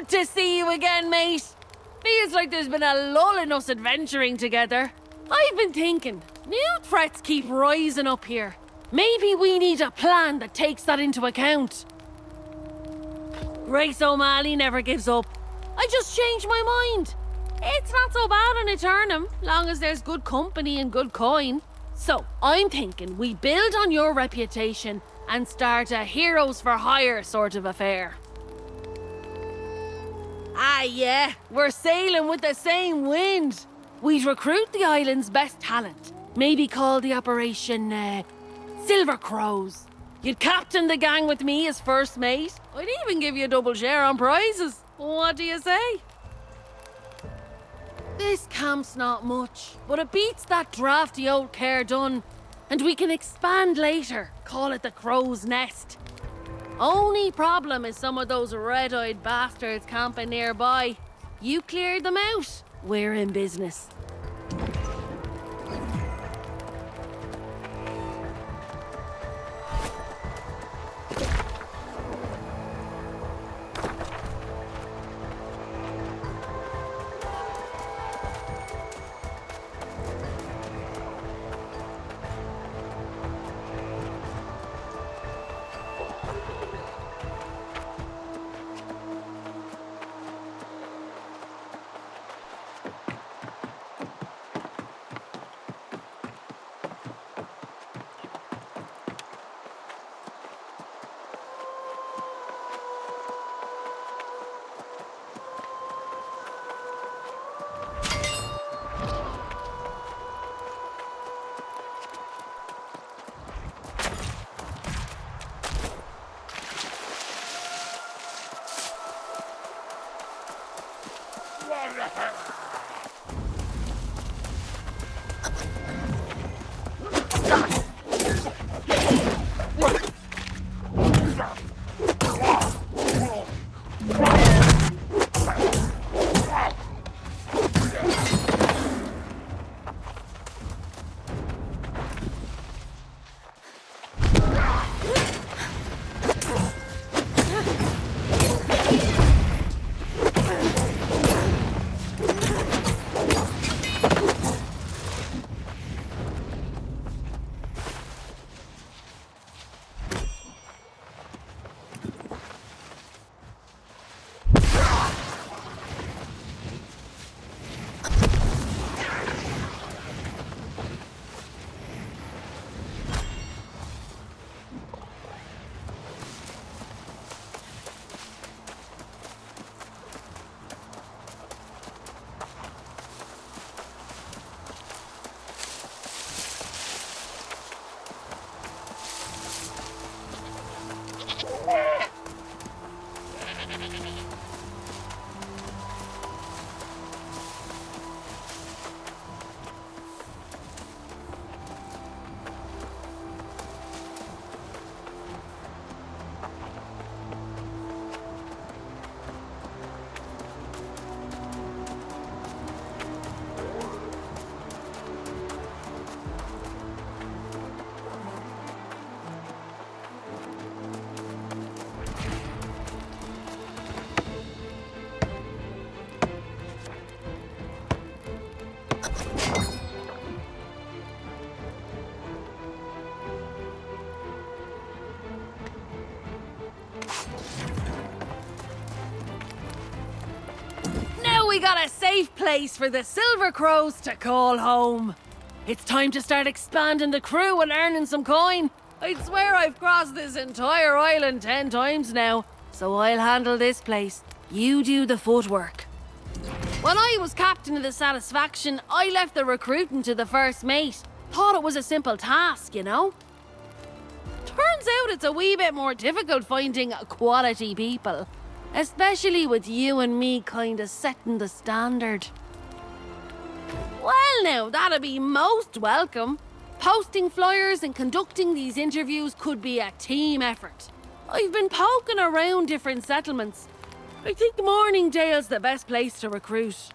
Good to see you again, mate. Feels like there's been a lull in us adventuring together. I've been thinking, new threats keep rising up here. Maybe we need a plan that takes that into account. Grace O'Malley never gives up. I just changed my mind. It's not so bad on Eternum, long as there's good company and good coin. So, I'm thinking we build on your reputation and start a heroes for hire sort of affair. Ah, yeah, we're sailing with the same wind. We'd recruit the island's best talent. Maybe call the operation, Silver Crows. You'd captain the gang with me as first mate. I'd even give you a double share on prizes. What do you say? This camp's not much, but it beats that drafty old Care Done. And we can expand later. Call it the Crow's Nest. Only problem is some of those red-eyed bastards camping nearby. You cleared them out, we're in business. We got a safe place for the Silver Crows to call home. It's time to start expanding the crew and earning some coin. I'd swear I've crossed this entire island 10 times now, so I'll handle this place. You do the footwork. When I was captain of the Satisfaction, I left the recruiting to the first mate. Thought it was a simple task, you know? Turns out it's a wee bit more difficult finding quality people. Especially with you and me kinda setting the standard. Well now, that'd be most welcome. Posting flyers and conducting these interviews could be a team effort. I've been poking around different settlements. I think Morningdale's the best place to recruit.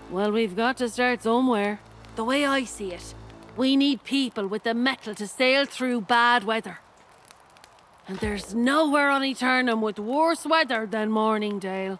Well, we've got to start somewhere. The way I see it, we need people with the mettle to sail through bad weather. And there's nowhere on Eternum with worse weather than Morningdale.